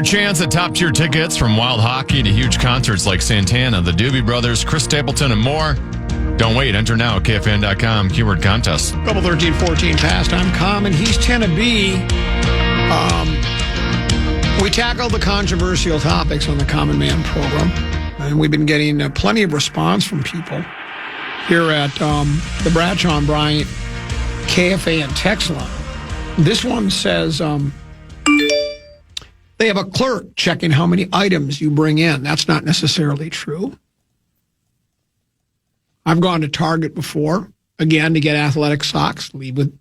chance at top-tier tickets from wild hockey to huge concerts like Santana, the Doobie Brothers, Chris Stapleton, and more. Don't wait. Enter now at KFAN.com. Keyword contest. Couple 13-14 past. I'm Common. He's 10 to B. We tackle the controversial topics on the Common Man program, and we've been getting plenty of response from people here at the Bradshaw and Bryant KFAN text line. This one says they have a clerk checking how many items you bring in. That's not necessarily true. I've gone to Target before, again, to get athletic socks, leave with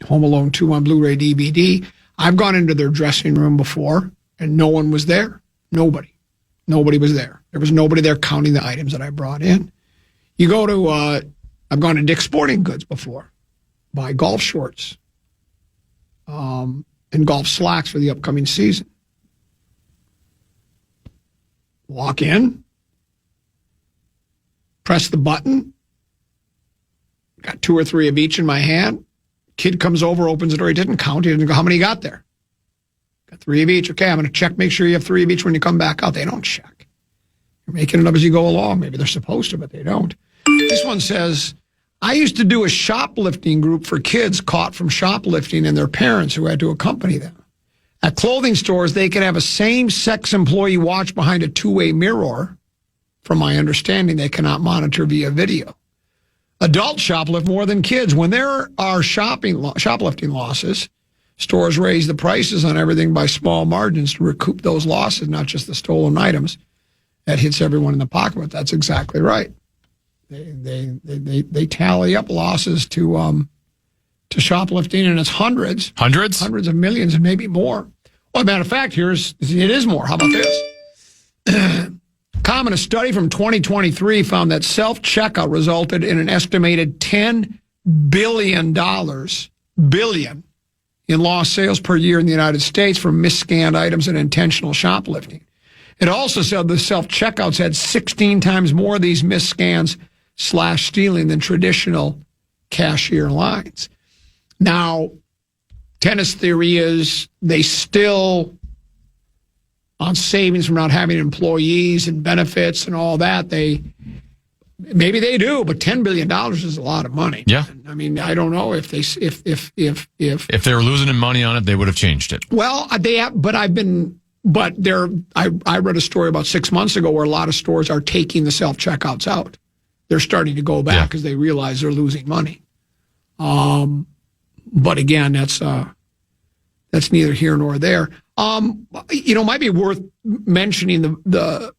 Home Alone 2 on Blu-ray DVD. I've gone into their dressing room before, and no one was there. Nobody was there. There was nobody there counting the items that I brought in. You go to, I've gone to Dick's Sporting Goods before, buy golf shorts and golf slacks for the upcoming season. Walk in, press the button, got 2 or 3 of each in my hand. Kid comes over, opens the door. He didn't count. He didn't go, how many you got there? Got 3 of each. Okay, I'm going to check, make sure you have 3 of each when you come back out. They don't check. You're making it up as you go along. Maybe they're supposed to, but they don't. This one says, I used to do a shoplifting group for kids caught from shoplifting and their parents who had to accompany them. At clothing stores, they can have a same-sex employee watch behind a two-way mirror. From my understanding, they cannot monitor via video. Adults shoplift more than kids. When there are shoplifting losses, stores raise the prices on everything by small margins to recoup those losses, not just the stolen items. That hits everyone in the pocketbook. That's exactly right. They tally up losses to shoplifting, and it's hundreds of millions, and maybe more. Well, as a matter of fact, it is more. How about this? Common, a study from 2023 found that self-checkout resulted in an estimated $10 billion in lost sales per year in the United States from misscanned items and intentional shoplifting. It also said the self-checkouts had 16 times more of these misscans/stealing than traditional cashier lines. Now, tennis theory is they still, on savings from not having employees and benefits and all that, maybe they do, but $10 billion is a lot of money. Yeah. I mean, I don't know if they were losing money on it, they would have changed it. Well, I read a story about 6 months ago where a lot of stores are taking the self-checkouts out. They're starting to go back because they realize they're losing money. But again, that's neither here nor there. Might be worth mentioning the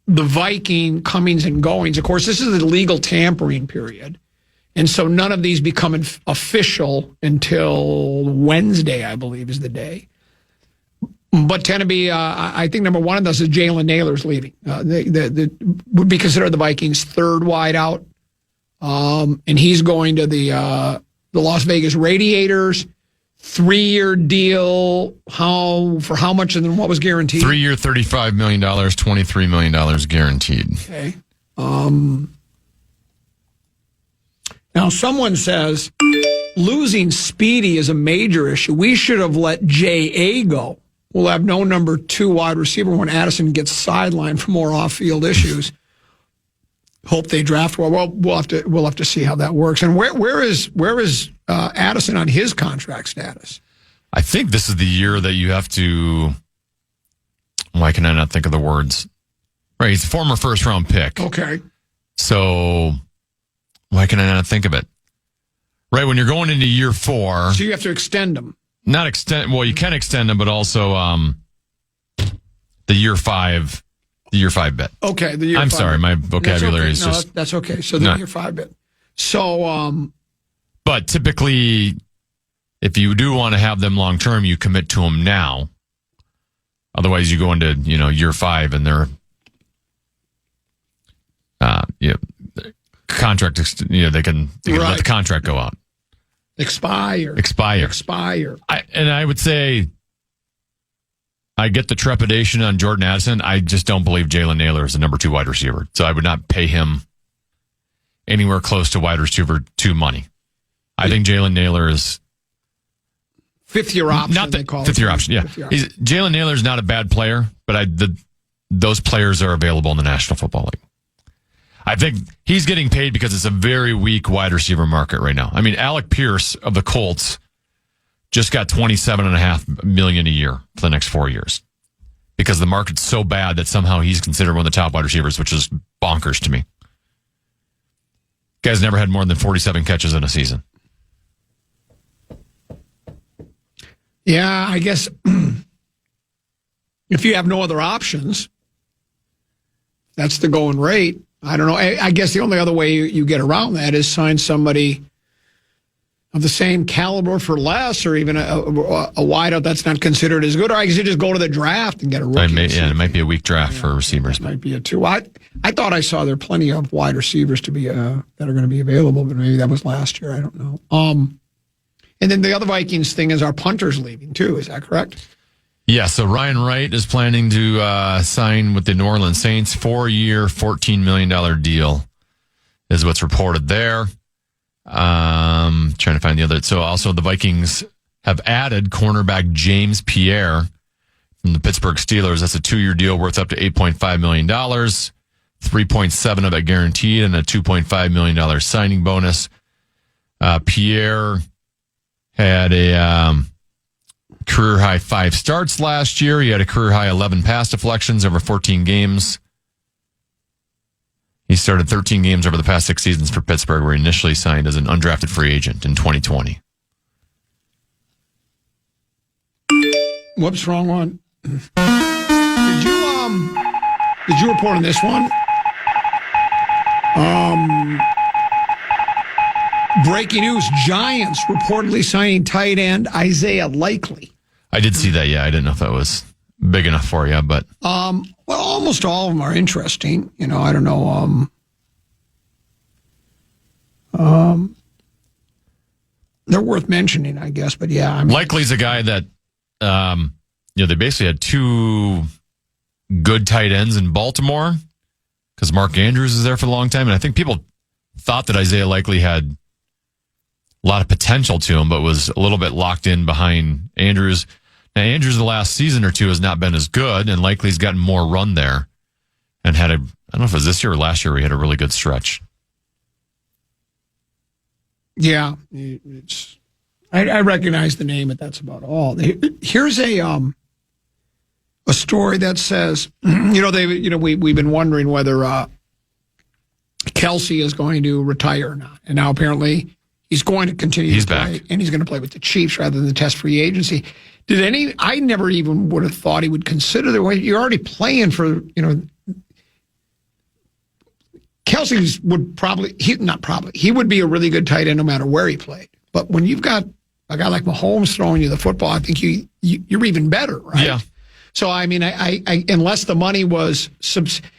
Viking comings and goings. Of course, this is the legal tampering period, and so none of these become official until Wednesday, I believe, is the day. But tend to be, I think number one of those is Jalen Naylor's leaving. Would be considered the Vikings' third wideout, and he's going to the Las Vegas Radiators. 3-year deal. For how much and then what was guaranteed? 3-year, $35 million, $23 million guaranteed. Okay. Now, someone says losing Speedy is a major issue. We should have let J.A. go. We'll have no number 2 wide receiver when Addison gets sidelined for more off-field issues. Hope they draft well. Well, we'll have to see how that works. And where is Addison on his contract status? I think this is the year that you have to. Why can I not think of the words? Right, he's a former first-round pick. Okay. So why can I not think of it? Right, when you're going into year 4, so you have to extend him. Not extend. Well, you can extend them, but also the year 5. The year 5 bit. Okay, the year 5 I'm sorry, my vocabulary is just... That's okay. So the year 5 bit. So... But typically, if you do want to have them long-term, you commit to them now. Otherwise, you go into, year 5 and they're... contract, they can let the contract go out. Expire. And I would say... I get the trepidation on Jordan Addison. I just don't believe Jalen Naylor is the number 2 wide receiver. So I would not pay him anywhere close to wide receiver 2 money. I think Jalen Naylor is fifth-year option. Not they call fifth-year option, yeah. Jalen Naylor's not a bad player, but those players are available in the National Football League. I think he's getting paid because it's a very weak wide receiver market right now. I mean, Alec Pierce of the Colts just got $27.5 million a year for the next 4 years because the market's so bad that somehow he's considered one of the top wide receivers, which is bonkers to me. Guy's never had more than 47 catches in a season. Yeah, I guess if you have no other options, that's the going rate. I don't know. I guess the only other way you get around that is sign somebody of the same caliber for less, or even a wideout that's not considered as good. Or I guess you just go to the draft and get a rookie. It might be a weak draft for receivers. It might be a two. I thought I saw there are plenty of wide receivers to be that are going to be available, but maybe that was last year. I don't know. And then the other Vikings thing is our punter's leaving too. Is that correct? Yeah, so Ryan Wright is planning to sign with the New Orleans Saints, 4-year, $14 million deal is what's reported there. Trying to find the other. So also the Vikings have added cornerback James Pierre from the Pittsburgh Steelers. That's a 2-year deal worth up to $8.5 million, 3.7 of it guaranteed, and a $2.5 million signing bonus. Pierre had a career-high 5 starts last year. He had a career-high 11 pass deflections over 14 games. He started 13 games over the past 6 seasons for Pittsburgh, where he initially signed as an undrafted free agent in 2020. Whoops, wrong one. Did you report on this one? Breaking news, Giants reportedly signing tight end Isaiah Likely. I did see that, yeah. I didn't know if that was big enough for you, but... Well, almost all of them are interesting. You know, I don't know. They're worth mentioning, I guess, but yeah. Likely's a guy that, they basically had 2 good tight ends in Baltimore because Mark Andrews is there for a long time, and I think people thought that Isaiah Likely had a lot of potential to him, but was a little bit locked in behind Andrews. Now, Andrews the last season or two has not been as good, and Likely's gotten more run there and had I don't know if it was this year or last year, where he had a really good stretch. Yeah, I recognize the name, but that's about all. Here's a story that says, we've been wondering whether Kelsey is going to retire or not, and now apparently he's going to continue to play, and he's going to play with the Chiefs rather than the test free agency. I never even would have thought he would consider the way you're already playing for, Kelsey he would be a really good tight end no matter where he played. But when you've got a guy like Mahomes throwing you the football, I think you're even better, right? Yeah. So, I mean, I unless the money was,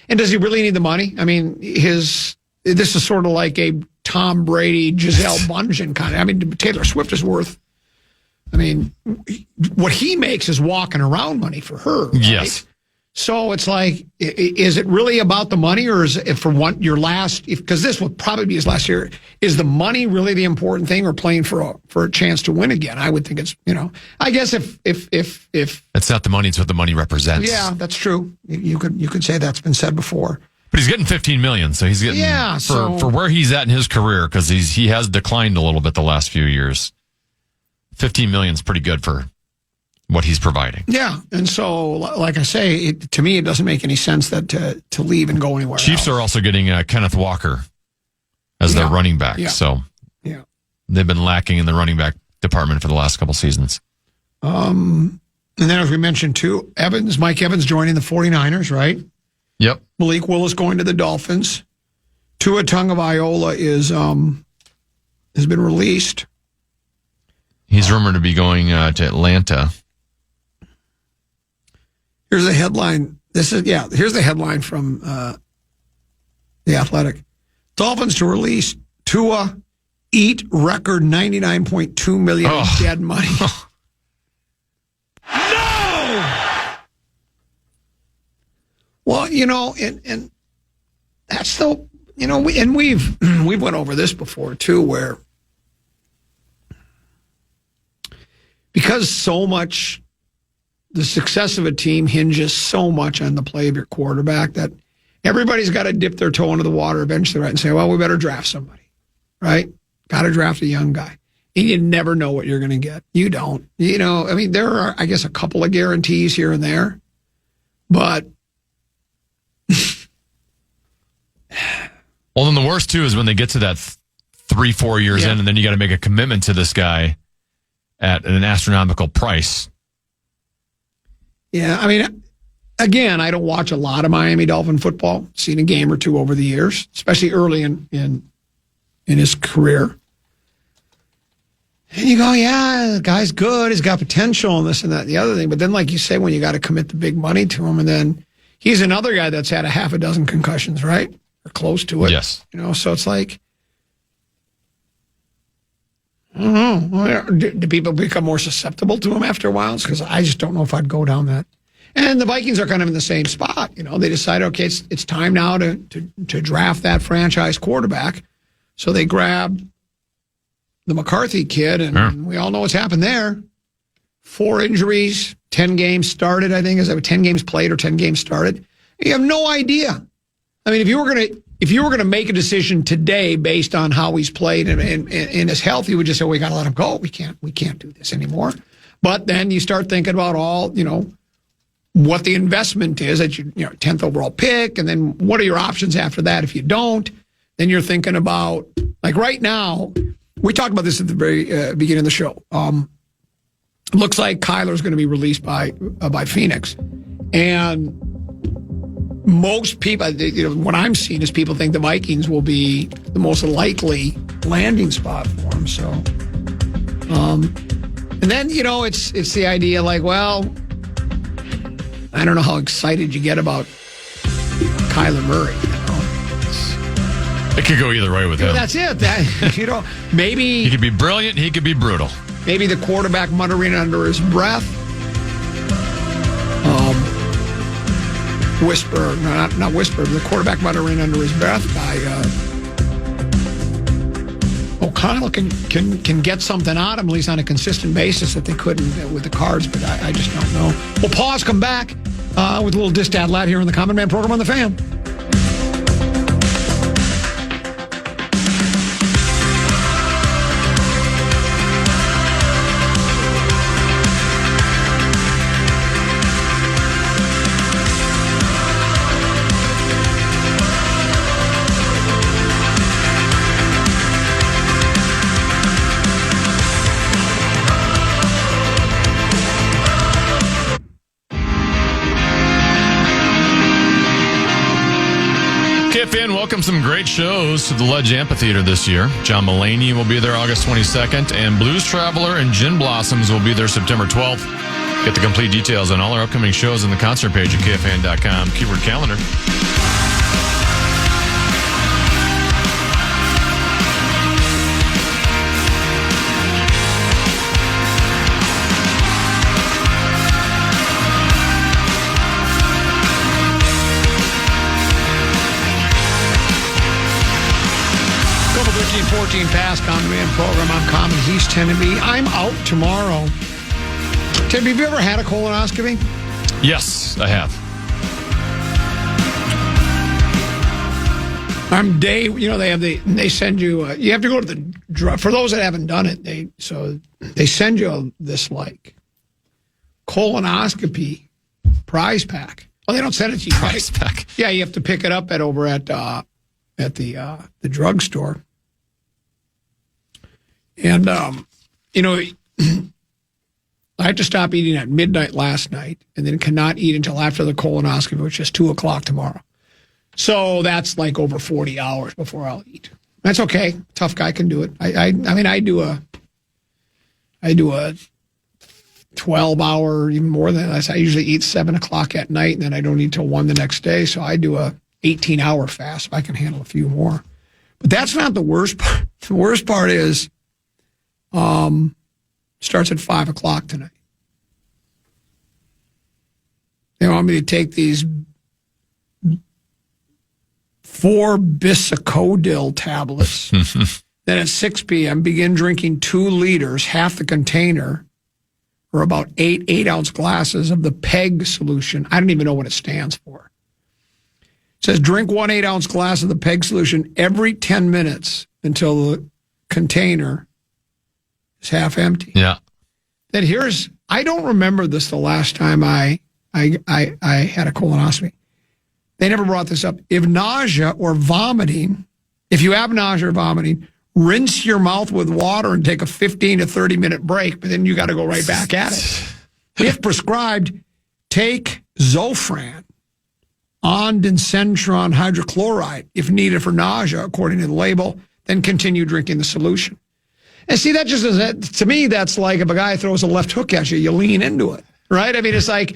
and does he really need the money? I mean, this is sort of like a Tom Brady, Gisele Bundchen kind of. I mean, Taylor Swift is worth, what he makes is walking around money for her. Right? Yes. So it's like, is it really about the money, or is it your last? Because this will probably be his last year. Is the money really the important thing, or playing for a chance to win again? I would think it's, I guess if it's not the money, it's what the money represents. Yeah, that's true. You could say that's been said before. But he's getting $15 million, so he's getting for where he's at in his career, because he has declined a little bit the last few years. $15 million is pretty good for what he's providing. Yeah, and so, like I say, to me, it doesn't make any sense that to leave and go anywhere Chiefs else. Are also getting Kenneth Walker as their running back, so they've been lacking in the running back department for the last couple seasons. And then, as we mentioned, too, Mike Evans joining the 49ers, right? Yep. Malik Willis going to the Dolphins. Tua Tagovailoa has been released. He's rumored to be going to Atlanta. Here's a headline. Here's the headline from The Athletic. Dolphins to release Tua, eat record $99.2 million in dead money. No! Well, and that's the, we've went over this before too, where because so much, the success of a team hinges so much on the play of your quarterback that everybody's got to dip their toe into the water eventually, right? And say, well, we better draft somebody, right? Got to draft a young guy. And you never know what you're going to get. You don't. I mean, there are, I guess, a couple of guarantees here and there. But well, then the worst, too, is when they get to that 3-4 years in, and then you got to make a commitment to this guy at an astronomical price. Yeah, I mean, again, I don't watch a lot of Miami Dolphin football. Seen a game or two over the years, especially early in his career. And you go, yeah, the guy's good. He's got potential and this and that and the other thing. But then, like you say, when you got to commit the big money to him, and then he's another guy that's had a half a dozen concussions, right? Or close to it. Yes. So it's like, I don't know. Do people become more susceptible to him after a while? Because I just don't know if I'd go down that. And the Vikings are kind of in the same spot. They decide, okay, it's time now to draft that franchise quarterback. So they grab the McCarthy kid, and we all know what's happened there. 4 injuries, 10 games started, I think. Is that 10 games played or 10 games started? You have no idea. I mean, if you were gonna make a decision today based on how he's played and his health, you would just say, we got to let him go. We can't do this anymore. But then you start thinking about all, what the investment is at your 10th overall pick, and then what are your options after that if you don't? Then you're thinking about, like right now, we talked about this at the very beginning of the show. Looks like Kyler's going to be released by Phoenix, and most people, what I'm seeing is people think the Vikings will be the most likely landing spot for him. So, and then it's the idea like, well, I don't know how excited you get about Kyler Murray. It could go either way with him. That's it. Maybe he could be brilliant. He could be brutal. Maybe the quarterback muttering under his breath. Whisper, not whisper, but the quarterback muttering under his breath by O'Connell can get something out of him, at least on a consistent basis, that they couldn't with the Cards, but I just don't know. We'll pause, come back with a little Distad Lat here on the Common Man program on the Fan. KFAN welcomes some great shows to the Ledge Amphitheater this year. John Mulaney will be there August 22nd, and Blues Traveler and Gin Blossoms will be there September 12th. Get the complete details on all our upcoming shows on the concert page at KFAN.com. Keyword calendar. Couple 13-14 past Common Man program on Commons East Tennessee. I'm out tomorrow. Tim, have you ever had a colonoscopy? Yes, I have. They send you, you have to go to the drug, for those that haven't done it, they send you this like colonoscopy prize pack. Well, they don't send it to you. Prize pack. Yeah, you have to pick it up over at the drugstore. And, I had to stop eating at midnight last night and then cannot eat until after the colonoscopy, which is 2 o'clock tomorrow. So that's like over 40 hours before I'll eat. That's okay. Tough guy can do it. I mean, I do a 12-hour, even more than that. I usually eat 7 o'clock at night, and then I don't eat till 1 the next day. So I do a 18-hour fast. If I can handle a few more. But that's not the worst part. The worst part is starts at 5 o'clock tonight. They want me to take these 4 Bisacodil tablets. Then at 6 p.m., begin drinking 2 liters, half the container, or about 8-ounce glasses of the PEG solution. I don't even know what it stands for. It says drink 1 8-ounce glass of the PEG solution every 10 minutes until the container is half empty. Yeah. Then I don't remember this the last time I had a colonoscopy. They never brought this up. If nausea or vomiting, if you have nausea or vomiting, rinse your mouth with water and take a 15 to 30 minute break, but then you got to go right back at it. If prescribed, take Zofran, ondansetron hydrochloride, if needed for nausea, according to the label, then continue drinking the solution. And see, that just is, to me, that's like if a guy throws a left hook at you, you lean into it, right? I mean, it's like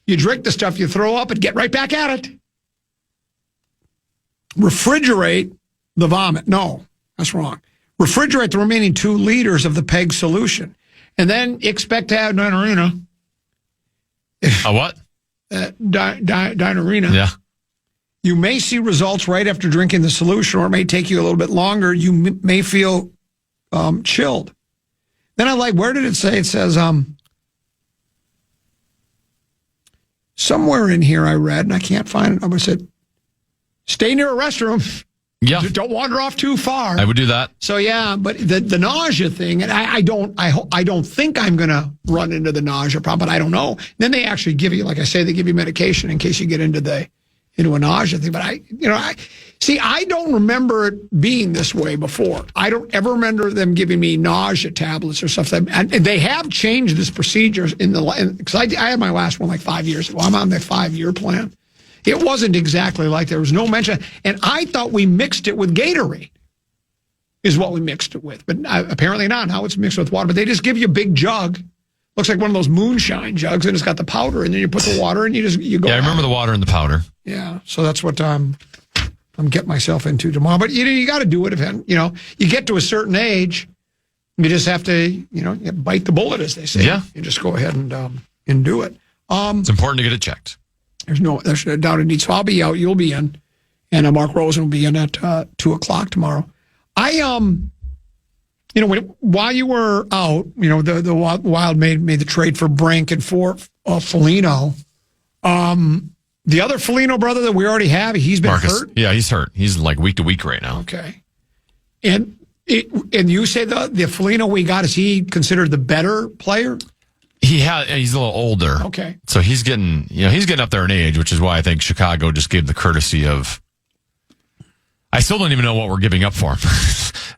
you drink the stuff, you throw up, and get right back at it. Refrigerate the vomit. No, that's wrong. Refrigerate the remaining 2 liters of the PEG solution, and then expect to have diarrhea. A what? Diarrhea. Yeah. You may see results right after drinking the solution, or it may take you a little bit longer. You may feel chilled. Then I like, where did it say? It says, somewhere in here I read, and I can't find it. I said, stay near a restroom. Yeah. Don't wander off too far. I would do that. So yeah, but the nausea thing, and I don't think I'm going to run into the nausea problem, but I don't know. Then they actually give you, like I say, they give you medication in case you get into a nausea thing. But I don't remember it being this way before. I don't ever remember them giving me nausea tablets or stuff. And they have changed this procedure because I had my last one like 5 years ago. I'm on the 5-year plan. It wasn't exactly like there was no mention. And I thought we mixed it with Gatorade is what we mixed it with. But apparently not. Now it's mixed with water. But they just give you a big jug. Looks like one of those moonshine jugs, and it's got the powder, and then you put the water in, you go. Yeah, I remember the water and the powder. Yeah, so that's what I'm getting myself into tomorrow. But you got to do it. If you get to a certain age, you just have to you bite the bullet, as they say. Yeah, you just go ahead and do it. It's important to get it checked. There's no doubt indeed. So I'll be out. You'll be in, and Mark Rosen will be in at 2:00 tomorrow. While you were out, the Wild made the trade for Brink and for Foligno. The other Foligno brother that we already have, he's been Marcus, hurt. Yeah, he's hurt. He's like week to week right now. Okay, and you say the Foligno we got, is he considered the better player? He's a little older. Okay, so he's getting up there in age, which is why I think Chicago just gave the courtesy of. I still don't even know what we're giving up for him.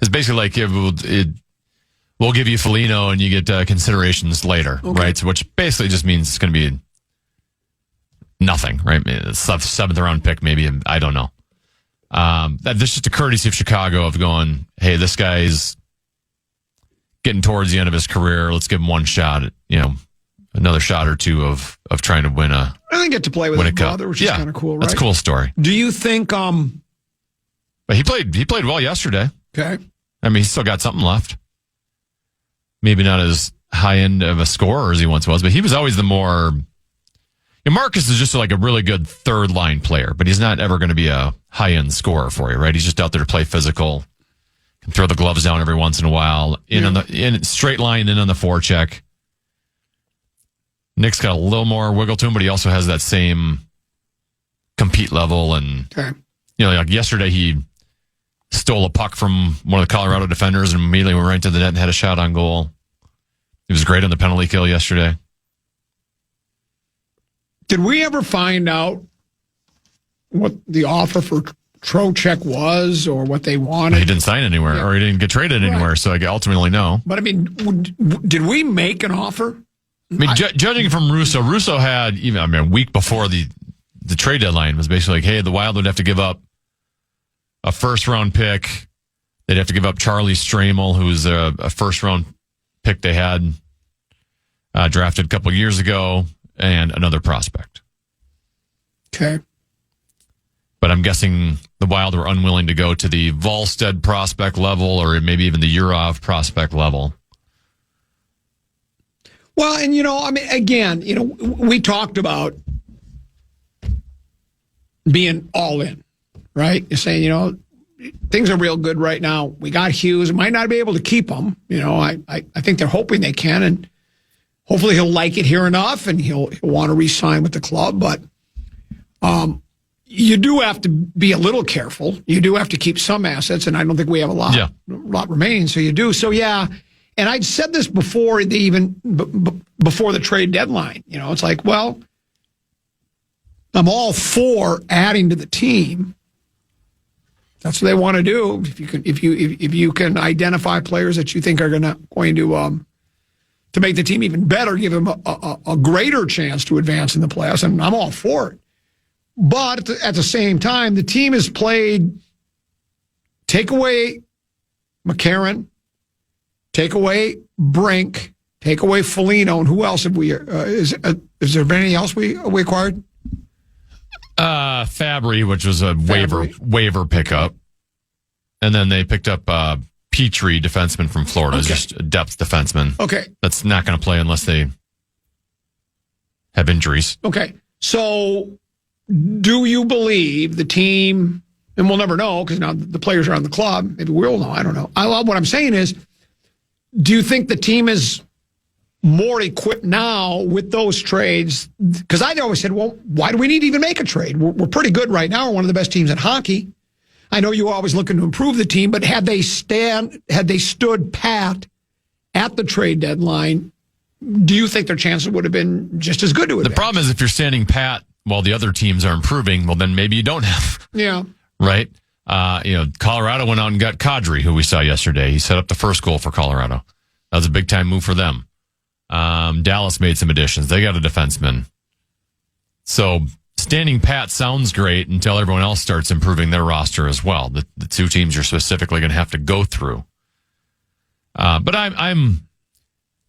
It's basically like we'll give you Foligno and you get considerations later, right? So which basically just means it's going to be nothing, right? Seventh round pick, maybe. I don't know. That's just a courtesy of Chicago of going, hey, this guy's getting towards the end of his career. Let's give him one shot at, another shot or two of trying to win a. I think get to play with his brother, which is kind of cool, right? That's a cool story. Do you think? But he played well yesterday. Okay. I mean, he's still got something left. Maybe not as high end of a scorer as he once was, but he was always the more. Marcus is just like a really good third line player, but he's not ever going to be a high end scorer for you, right? He's just out there to play physical, can throw the gloves down every once in a while, in straight line, in on the forecheck. Nick's got a little more wiggle to him, but he also has that same compete level. And like yesterday, he stole a puck from one of the Colorado defenders and immediately went right to the net and had a shot on goal. He was great on the penalty kill yesterday. Did we ever find out what the offer for Trocheck was or what they wanted? He didn't sign anywhere or he didn't get traded anywhere, so I ultimately know. But, I mean, did we make an offer? I mean, judging from Russo had, a week before the trade deadline was basically like, hey, the Wild would have to give up a first-round pick. They'd have to give up Charlie Stramel, who was a first-round pick they had drafted a couple of years ago, and another prospect. Okay. But I'm guessing the Wild were unwilling to go to the Volstead prospect level or maybe even the Urov prospect level. Well, and, again, we talked about being all in, right? You're saying, things are real good right now. We got Hughes. Might not be able to keep him. I think they're hoping they can, and hopefully he'll like it here enough and he'll want to re-sign with the club. But you do have to be a little careful. You do have to keep some assets, and I don't think we have a lot remaining. So you do. So yeah, and I'd said this before before the trade deadline. It's like, well, I'm all for adding to the team. That's what they want to do. If you can identify players that you think are going to make the team even better, give them a greater chance to advance in the playoffs, and I'm all for it. But at the same time, the team has played. Take away McCarron, take away Brink, take away Foligno, and who else have we? Is there been anything else we acquired? Fabry, which was a waiver pickup, and then they picked up Petrie, defenseman from Florida, just a depth defenseman. Okay, that's not going to play unless they have injuries. Okay, so do you believe the team? And we'll never know because now the players are on the club. Maybe we'll know. I don't know. What I'm saying is, do you think the team is more equipped now with those trades? Because I always said, well, why do we need to even make a trade? We're pretty good right now. We're one of the best teams in hockey. I know you're always looking to improve the team, but had they stood pat at the trade deadline, do you think their chances would have been just as good to advance? The problem is if you're standing pat while the other teams are improving, well, then maybe you don't have. Yeah. Right? Colorado went out and got Kadri, who we saw yesterday. He set up the first goal for Colorado. That was a big-time move for them. Dallas made some additions. They got a defenseman. So standing pat sounds great until everyone else starts improving their roster as well. The two teams you're specifically going to have to go through. But I'm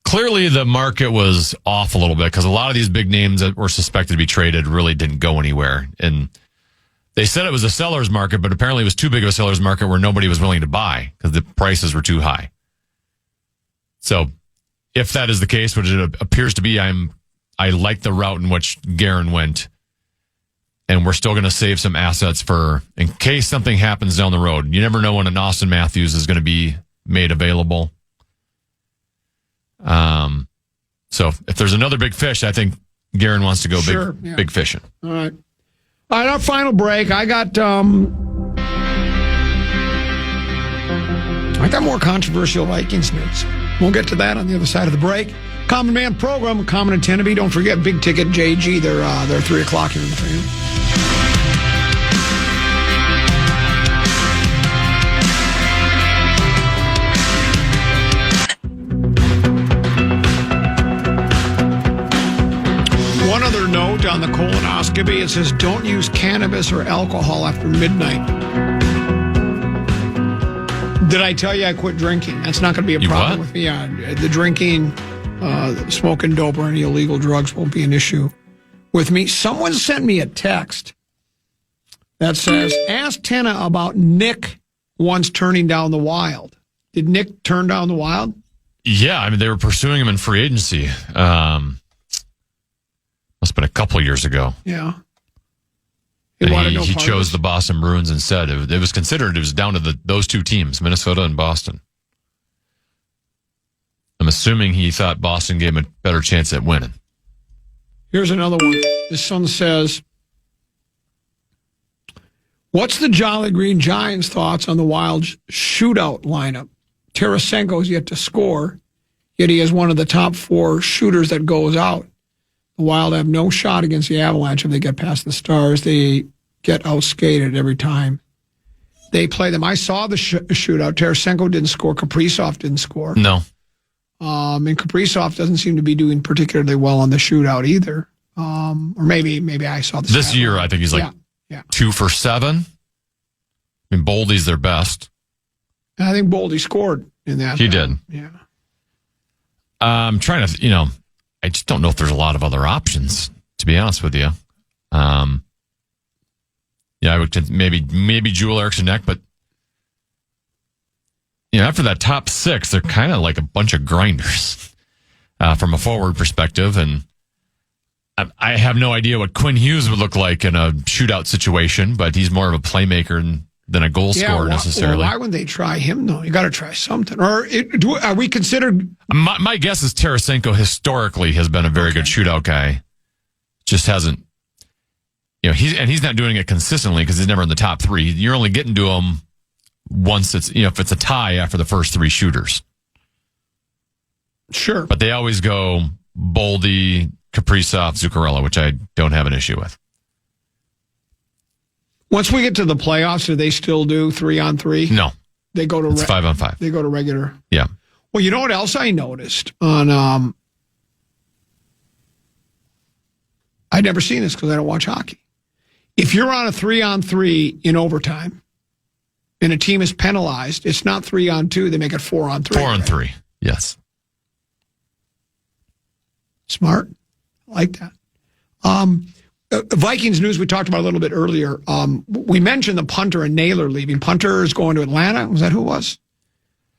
clearly the market was off a little bit because a lot of these big names that were suspected to be traded really didn't go anywhere. And they said it was a seller's market, but apparently it was too big of a seller's market where nobody was willing to buy because the prices were too high. So if that is the case, which it appears to be, I like the route in which Guerin went. And we're still going to save some assets for in case something happens down the road. You never know when an Austin Matthews is going to be made available. So if there's another big fish, I think Guerin wants to go big fishing. All right. All right, our final break. I got more controversial Vikings news. We'll get to that on the other side of the break. Common Man program, Common and Teneby. Don't forget Big Ticket JG. They're 3 o'clock here in the Fan. One other note on the colonoscopy, it says don't use cannabis or alcohol after midnight. Did I tell you I quit drinking? That's not going to be a problem with me. The drinking, smoking dope or any illegal drugs won't be an issue with me. Someone sent me a text that says, ask Tenna about Nick once turning down the Wild. Did Nick turn down the Wild? Yeah, I mean, they were pursuing him in free agency. Must have been a couple of years ago. Yeah. He chose the Boston Bruins instead. It was considered, it was down to those two teams, Minnesota and Boston. I'm assuming he thought Boston gave him a better chance at winning. Here's another one. This one says, what's the Jolly Green Giants' thoughts on the Wild's shootout lineup? Tarasenko's yet to score, yet he is one of the top 4 shooters that goes out. The Wild have no shot against the Avalanche if they get past the Stars. They get outskated every time they play them. I saw the shootout. Tarasenko didn't score. Kaprizov didn't score. No. And Kaprizov doesn't seem to be doing particularly well on the shootout either. Or maybe I saw this year. I think he's 2 for 7. I mean, Boldy's their best. And I think Boldy scored in that. He did. Yeah. I'm trying to, I just don't know if there's a lot of other options, to be honest with you. I would maybe Joel Eriksson Ek, but after that top 6, they're kind of like a bunch of grinders from a forward perspective, and I have no idea what Quinn Hughes would look like in a shootout situation, but he's more of a playmaker than a goal scorer necessarily. Why wouldn't they try him, though? You got to try something. Or are we considered... My guess is Tarasenko historically has been a very good shootout guy. Just hasn't... he's not doing it consistently because he's never in the top three. You're only getting to him once it's, if it's a tie after the first three shooters. Sure. But they always go Boldy, Kaprizov, Zuccarello, which I don't have an issue with. Once we get to the playoffs, do they still do 3-on-3? No. They go to... It's 5-on-5. They go to regular... Yeah. Well, you know what else I noticed on... I'd never seen this because I don't watch hockey. If you're on a 3-on-3 in overtime and a team is penalized, it's not 3-on-2. They make it 4-on-3. 4-on-3, right? Yes. Smart. I like that. Vikings news we talked about a little bit earlier. We mentioned the punter and Naylor leaving. Punter is going to Atlanta. Was that who it was?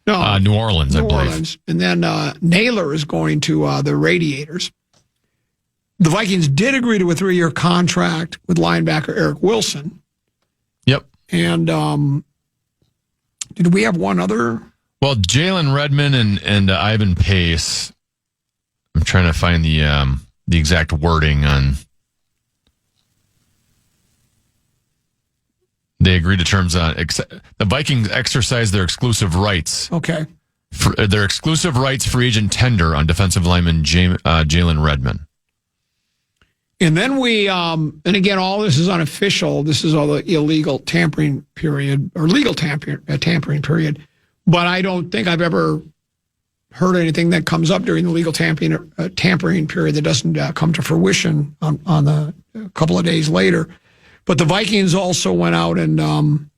No. New Orleans, I believe. And then Naylor is going to the Radiators. The Vikings did agree to a 3-year contract with linebacker Eric Wilson. Yep. And did we have one other? Well, Jalen Redmond and Ivan Pace. I'm trying to find the exact wording on. They agreed to terms on the Vikings exercise their exclusive rights. Okay. Their exclusive rights free agent tender on defensive lineman Jalen Redmond. And then we, and again, all this is unofficial. This is all the illegal tampering period or legal tampering period. But I don't think I've ever heard anything that comes up during the legal tampering period that doesn't come to fruition on a couple of days later. But the Vikings also went out and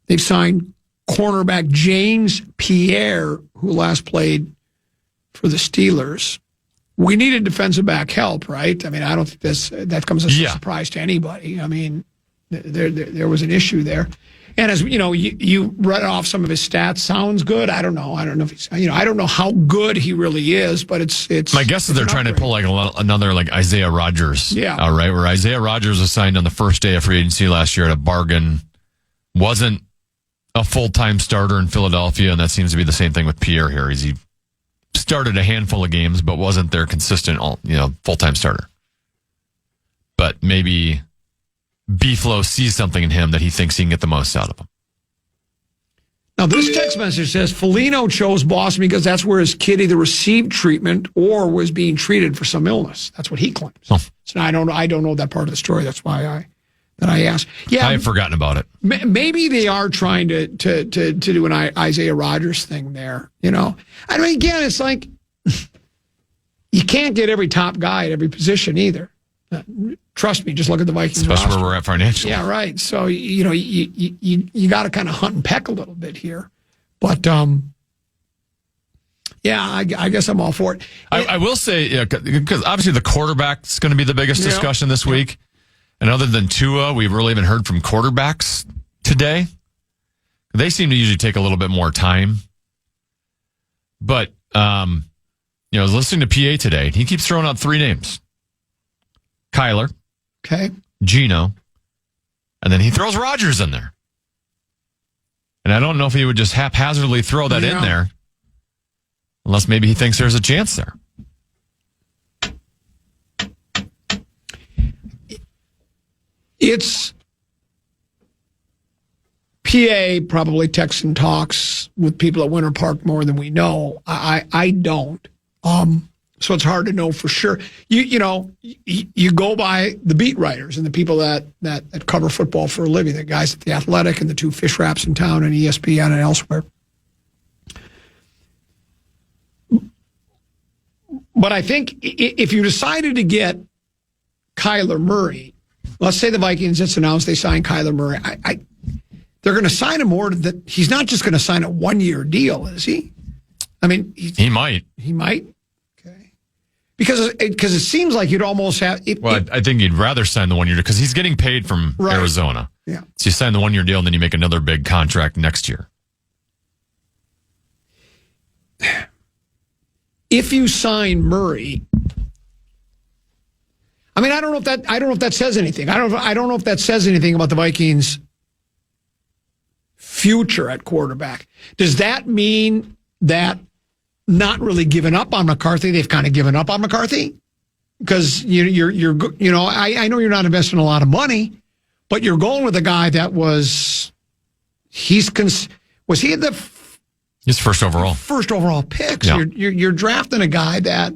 they've signed cornerback James Pierre, who last played for the Steelers. We needed defensive back help, right? I mean, I don't think that comes as a surprise to anybody. I mean, there was an issue there. And as you read off some of his stats. Sounds good. I don't know. I don't know if he's. I don't know how good he really is, but it's. My guess is they're trying to pull like another like Isaiah Rodgers. Yeah. All right, where Isaiah Rodgers was signed on the first day of free agency last year at a bargain, wasn't a full-time starter in Philadelphia, and that seems to be the same thing with Pierre here. He started a handful of games, but wasn't their consistent, full-time starter. But maybe B-Flow sees something in him that he thinks he can get the most out of him. Now, this text message says Foligno chose Boston because that's where his kid either received treatment or was being treated for some illness. That's what he claims. Oh. So I don't know that part of the story. That's why I asked. Yeah, I had forgotten about it. Maybe they are trying to do an Isaiah Rodgers thing there. I mean, again, it's like you can't get every top guy at every position either. Trust me, just look at the Vikings especially roster. where we're at financially. Yeah, right. So you got to kind of hunt and peck a little bit here, but I guess I'm all for it. I will say because obviously the quarterback's going to be the biggest discussion this week. And other than Tua, we've really haven't heard from quarterbacks today. They seem to usually take a little bit more time. But, I was listening to PA today, and he keeps throwing out 3 names. Kyler. Okay. Geno. And then he throws Rodgers in there. And I don't know if he would just haphazardly throw that in there. Unless maybe he thinks there's a chance there. It's PA probably texts and talks with people at Winter Park more than we know. I don't. So it's hard to know for sure. You go by the beat writers and the people that cover football for a living, the guys at The Athletic and the 2 fish wraps in town and ESPN and elsewhere. But I think if you decided to get Kyler Murray, let's say the Vikings just announced they signed Kyler Murray. They're going to sign him more that he's not just going to sign a 1-year deal, is he? I mean, he might. He might. Okay. Because it seems like you'd almost have. I think you'd rather sign the 1 year because he's getting paid from Arizona. Yeah. So you sign the 1 year deal and then you make another big contract next year. If you sign Murray, I mean, I don't know if that says anything. I don't know if that says anything about the Vikings future at quarterback. Does that mean that not really giving up on McCarthy? They've kind of given up on McCarthy because I know you're not investing a lot of money, but you're going with a guy that was he the his first overall pick. Yeah. So you're drafting a guy that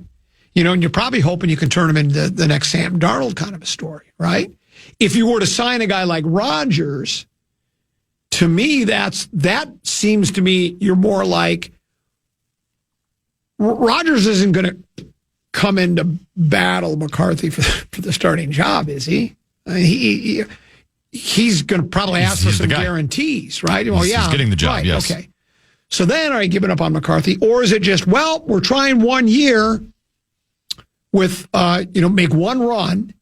and you're probably hoping you can turn him into the next Sam Darnold kind of a story, right? If you were to sign a guy like Rodgers, to me, that seems to me you're more like Rodgers isn't going to come into battle McCarthy for the starting job, is he? I mean, he's going to probably ask for some guarantees, right? Well, he's getting the job, right, yes. Okay. So then are you giving up on McCarthy? Or is it just, we're trying 1 year with, make one run.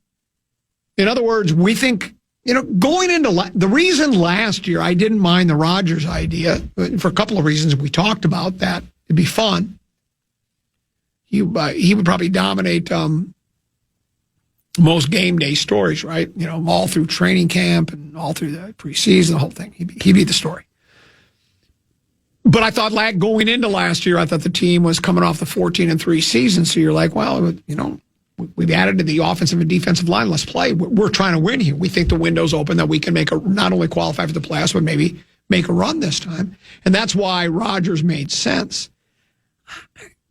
In other words, we think, going into the reason last year I didn't mind the Rodgers idea for a couple of reasons we talked about that it'd be fun. He would probably dominate most game day stories, right? All through training camp and all through the preseason, the whole thing. He'd be the story. But I thought going into last year, I thought the team was coming off the 14-3 season. So you're like, well, we've added to the offensive and defensive line. Let's play. We're trying to win here. We think the window's open that we can not only qualify for the playoffs, but maybe make a run this time. And that's why Rodgers made sense.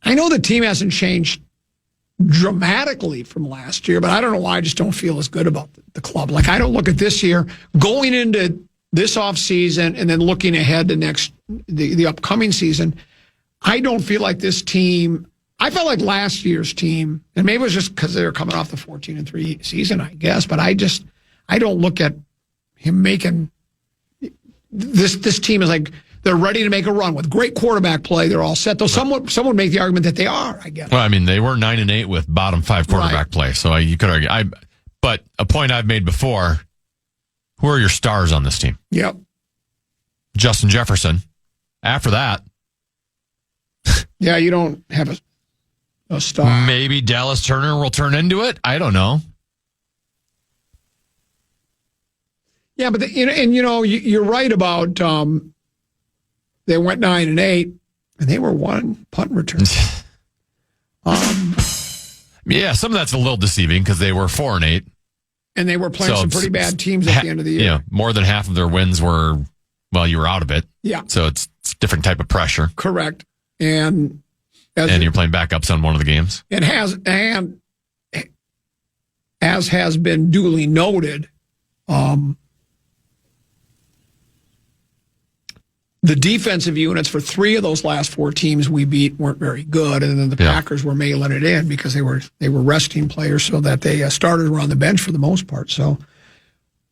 I know the team hasn't changed dramatically from last year, but I don't know why I just don't feel as good about the club. Like, I don't look at this year going into this offseason and then looking ahead to the upcoming season. I don't feel like this team. I felt like last year's team, and maybe it was just because they were coming off the 14-3 season, I guess, but I don't look at him making this team is like they're ready to make a run with great quarterback play. They're all set. Though someone would make the argument that they are, I guess. Well, I mean, they were 9-8 with bottom 5 quarterback play, so you could argue. But a point I've made before, who are your stars on this team? Yep. Justin Jefferson. After that. Yeah, you don't have a star. Maybe Dallas Turner will turn into it. I don't know. Yeah, but you're right about they went 9-8 and they were one punt return. Yeah, some of that's a little deceiving because they were 4-8. And they were playing some pretty bad teams at the end of the year. Yeah, more than half of their wins were, you were out of it. Yeah. So it's a different type of pressure. Correct. And you're playing backups on one of the games. And as has been duly noted, the defensive units for 3 of those last 4 teams we beat weren't very good, and then the Packers were mailing it in because they were resting players so that they starters were on the bench for the most part. So,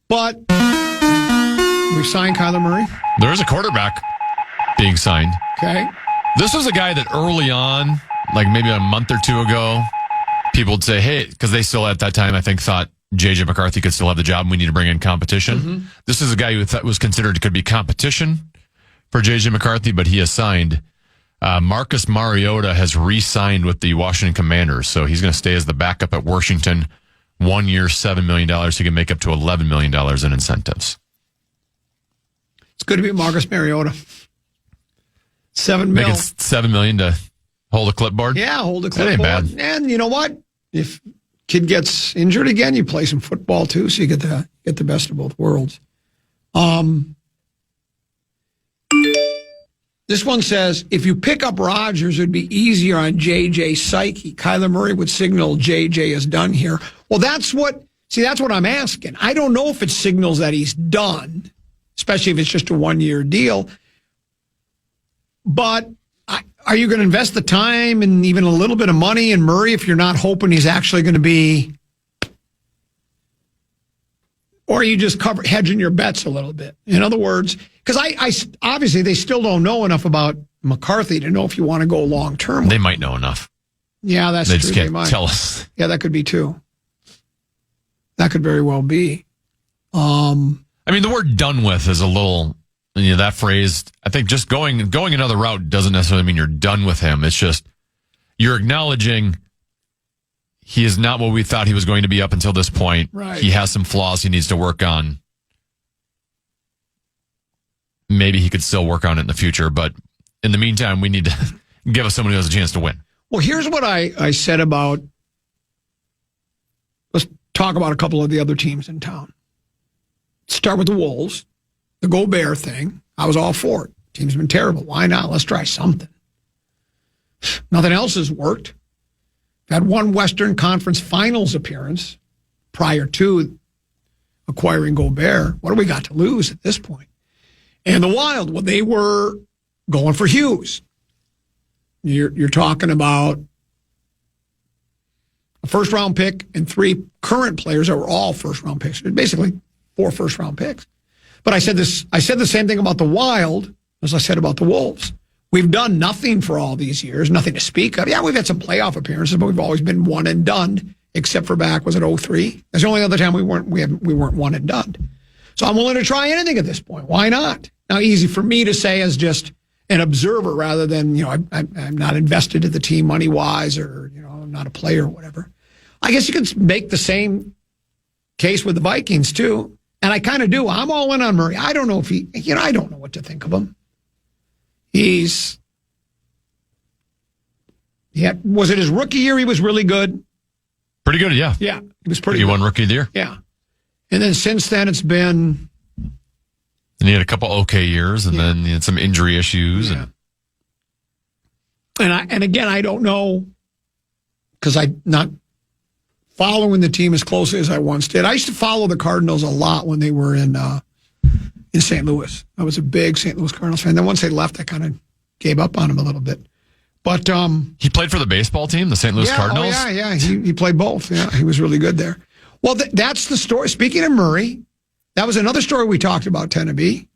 but we signed Kyler Murray. There is a quarterback being signed. Okay, this was a guy that early on, like maybe a month or 2 ago, people would say, "Hey," because they still at that time I think thought J.J. McCarthy could still have the job, and we need to bring in competition. Mm-hmm. This is a guy who was considered could be competition for J.J. McCarthy, but he has signed. Marcus Mariota has re-signed with the Washington Commanders, so he's going to stay as the backup at Washington. 1 year, $7 million. He can make up to $11 million in incentives. It's good to be Marcus Mariota. $7 million. Making $7 million to hold a clipboard? Yeah, hold a clipboard. That ain't bad. And you know what? If kid gets injured again, you play some football too, so you get the best of both worlds. This one says, if you pick up Rodgers, it would be easier on JJ's psyche. Kyler Murray would signal JJ is done here. Well, that's what I'm asking. I don't know if it signals that he's done, especially if it's just a 1-year deal. But are you going to invest the time and even a little bit of money in Murray if you're not hoping he's actually going to be, or are you just hedging your bets a little bit? In other words, because I obviously they still don't know enough about McCarthy to know if you want to go long term. They might know enough. Yeah, that's true. Just can't tell us. Yeah, that could be too. That could very well be. I mean, the word "done with" is a little. That phrase. I think just going another route doesn't necessarily mean you're done with him. It's just you're acknowledging he is not what we thought he was going to be up until this point. Right. He has some flaws he needs to work on. maybe he could still work on it in the future. But in the meantime, we need to give us someone who has a chance to win. Well, here's what I said about, let's talk about a couple of the other teams in town. Start with the Wolves, the Gobert thing. I was all for it. Team's been terrible. Why not? Let's try something. Nothing else has worked. Had one Western Conference Finals appearance prior to acquiring Gobert. What do we got to lose at this point? And the Wild, well, they were going for Hughes. You're talking about a first-round pick and 3 current players that were all first-round picks. Basically, 4 first-round picks. But I said the same thing about the Wild as I said about the Wolves. We've done nothing for all these years, nothing to speak of. Yeah, we've had some playoff appearances, but we've always been one and done, except for back, was it 03? That's the only other time we weren't one and done. So I'm willing to try anything at this point. Why not? Now, easy for me to say as just an observer rather than, I'm not invested in the team money-wise or, I'm not a player or whatever. I guess you could make the same case with the Vikings, too. And I kind of do. I'm all in on Murray. I don't know if I don't know what to think of him. Was it his rookie year? He was really good. Pretty good, yeah. Yeah, he was pretty good. He won rookie of the year. Yeah. And then since then, it's been... And he had a couple okay years, and then he had some injury issues. Yeah. And again, I don't know, because I'm not following the team as closely as I once did. I used to follow the Cardinals a lot when they were in St. Louis. I was a big St. Louis Cardinals fan. Then once they left, I kind of gave up on them a little bit. But he played for the baseball team, the St. Louis Cardinals? Oh, yeah. He played both. Yeah, he was really good there. Well, that's the story. Speaking of Murray, that was another story we talked about, Tenneby.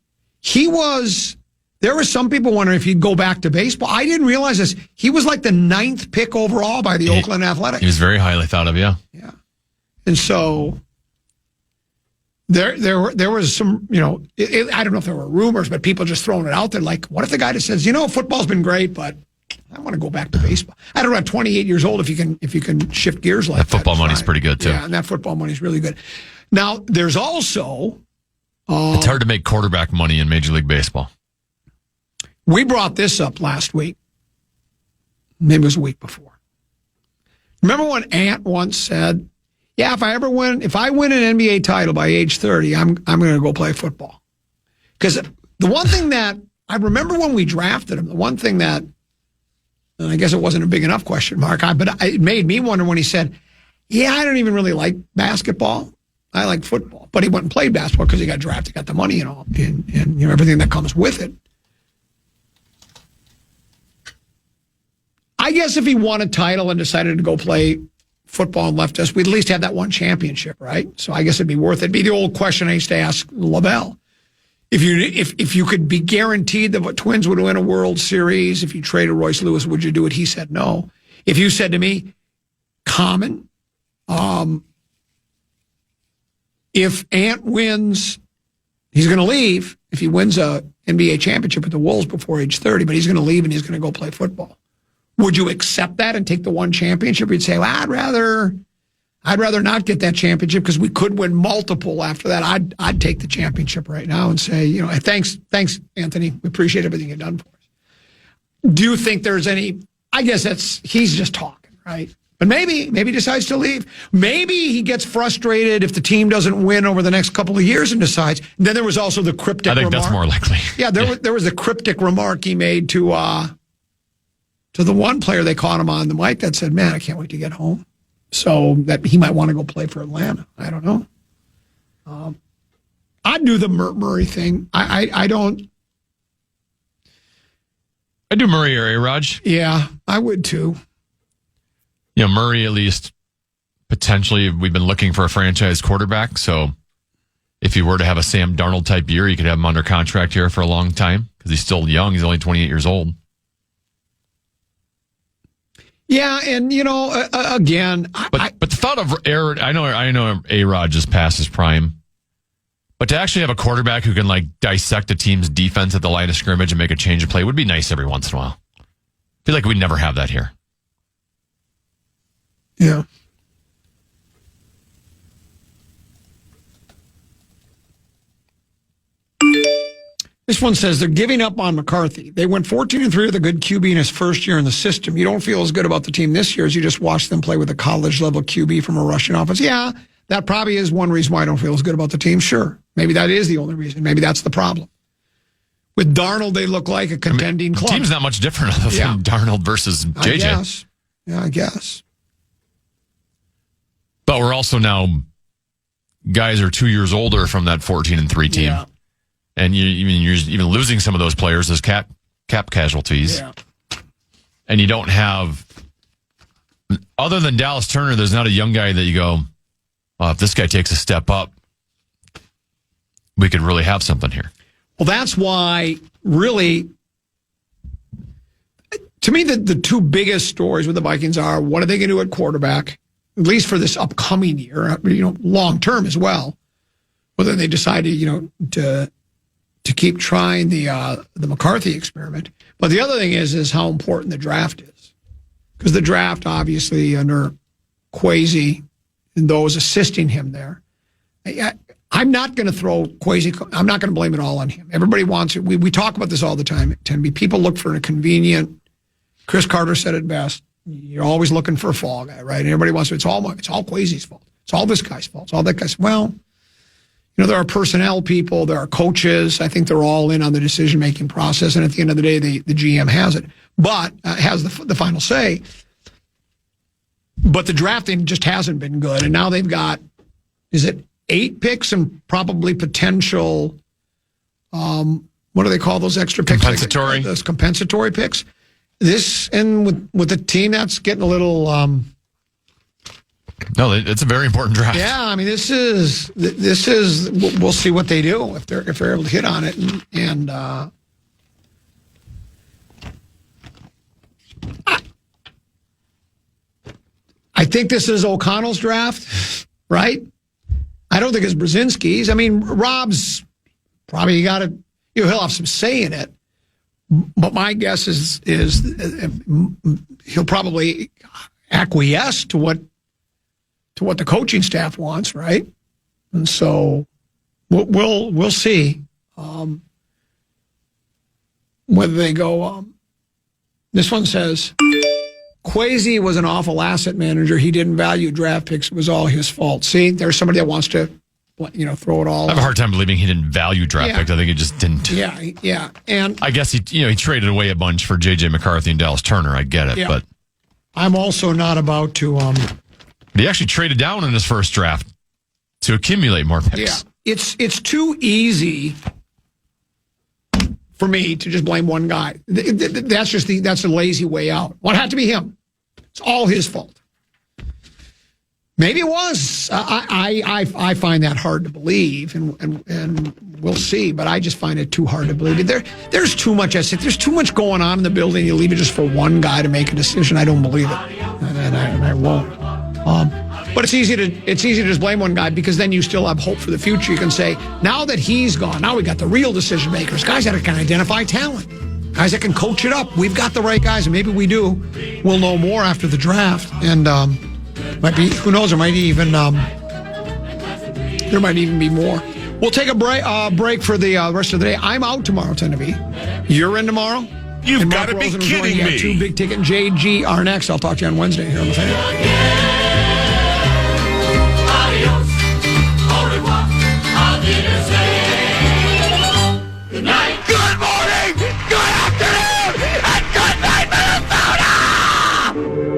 There were some people wondering if he'd go back to baseball. I didn't realize this. He was like the 9th pick overall by the Oakland Athletics. He was very highly thought of, yeah. Yeah. And so there was some, I don't know if there were rumors, but people just throwing it out there like, what if the guy just says, football's been great, but I want to go back to baseball. I don't know, at 28 years old, if you can shift gears like that. That football money's pretty good, too. Yeah, and that football money's really good. Now, there's also... it's hard to make quarterback money in Major League Baseball. We brought this up last week. Maybe it was a week before. Remember when Ant once said, yeah, if I win an NBA title by age 30, I'm going to go play football. Because the one thing that I remember when we drafted him, the one thing that, and I guess it wasn't a big enough question mark, but it made me wonder when he said, yeah, I don't even really like basketball. I like football. But he went and played basketball because he got drafted, got the money and all, and everything that comes with it. I guess if he won a title and decided to go play football and left us, we'd at least have that one championship, right? So I guess it'd be worth it. It'd be the old question I used to ask LaBelle. If you could be guaranteed that the Twins would win a World Series, if you traded Royce Lewis, would you do it? He said no. If you said to me, Common, if Ant wins, he's going to leave. If he wins a NBA championship with the Wolves before age 30, but he's going to leave and he's going to go play football. Would you accept that and take the one championship? You'd say, well, I'd rather not get that championship because we could win multiple after that. I'd take the championship right now and say, thanks, Anthony. We appreciate everything you've done for us. Do you think there's any? I guess he's just talking, right? But maybe he decides to leave. Maybe he gets frustrated if the team doesn't win over the next couple of years and decides. And then there was also the cryptic remark. I think that's more likely. Yeah, there was a cryptic remark he made to the one player they caught him on the mic that said, man, I can't wait to get home. So that he might want to go play for Atlanta. I don't know. I'd do the Murray thing. I don't. I'd do Murray or A-Raj. Yeah, I would too. Murray, at least potentially, we've been looking for a franchise quarterback. So if he were to have a Sam Darnold type year, you could have him under contract here for a long time because he's still young. He's only 28 years old. Yeah, and again, but the thought of I know A-Rod just past his prime, but to actually have a quarterback who can dissect a team's defense at the line of scrimmage and make a change of play would be nice every once in a while. I feel like we'd never have that here. Yeah. This one says they're giving up on McCarthy. They went 14-3 with a good QB in his first year in the system. You don't feel as good about the team this year as you just watched them play with a college-level QB from a Russian offense. Yeah, that probably is one reason why I don't feel as good about the team. Sure. Maybe that is the only reason. Maybe that's the problem. With Darnold, they look like a contending club. The team's not much different than Darnold versus JJ. I guess. Yeah, I guess. But we're also now, guys are 2 years older from that 14-3 team. Yeah. And you're even losing some of those players as cap casualties. Yeah. And you don't have, other than Dallas Turner, there's not a young guy that you go, oh, if this guy takes a step up, we could really have something here. Well, that's why, really, to me, the two biggest stories with the Vikings are, what are they going to do at quarterback, at least for this upcoming year, long term as well, whether they decide to keep trying the McCarthy experiment. But the other thing is how important the draft is. Because the draft, obviously, under Kwesi and those assisting him there, I'm not going to throw Kwesi, I'm not going to blame it all on him. Everybody wants it. We talk about this all the time at Tenby. People look for a convenient, Chris Carter said it best, you're always looking for a fall guy, right? And everybody wants to, it's all Kwesi's fault. It's all this guy's fault. It's all that guy's. Well, there are personnel people, there are coaches. I think they're all in on the decision-making process. And at the end of the day, the GM has it, but has the final say. But the drafting just hasn't been good. And now they've got, is it 8 picks and probably potential, what do they call those extra picks? Compensatory. Those compensatory picks. This, and with a team that's getting a little... No, it's a very important draft. Yeah, I mean, this is. We'll see what they do if they're able to hit on it, and I think this is O'Connell's draft, right? I don't think it's Brzezinski's. I mean, Rob's probably he'll have some say in it, but my guess is he'll probably acquiesce to what the coaching staff wants, right? And so we'll see whether they go. This one says, Kwesi was an awful asset manager. He didn't value draft picks. It was all his fault. See, there's somebody that wants to, throw it all. I have a hard time believing he didn't value draft picks. I think he just didn't. Yeah. And I guess he traded away a bunch for J.J. McCarthy and Dallas Turner. I get it, but I'm also not about to. He actually traded down in his first draft to accumulate more picks. Yeah, it's too easy for me to just blame one guy. That's a lazy way out. Well, it had to be him. It's all his fault. Maybe it was. I find that hard to believe, and we'll see. But I just find it too hard to believe. There's too much. There's too much going on in the building. You leave it just for one guy to make a decision. I don't believe it, and I won't. But it's easy to just blame one guy, because then you still have hope for the future. You can say, now that he's gone, now we got the real decision makers, guys that can identify talent, guys that can coach it up. We've got the right guys, and maybe we do. We'll know more after the draft, and might be, who knows? There might even be more. We'll take a break for the rest of the day. I'm out tomorrow, tend to be. You're in tomorrow. You've got to be kidding me. 2 big ticket. JG are next. I'll talk to you on Wednesday here on the Fan. Good night. Good morning. Good afternoon. And good night, Minnesota.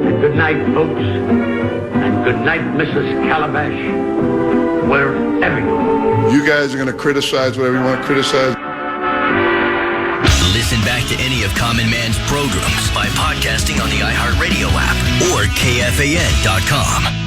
And good night, folks. And good night, Mrs. Calabash. Wherever you are. You guys are going to criticize whatever you want to criticize. Listen back to any of Common Man's programs by podcasting on the iHeartRadio app or KFAN.com.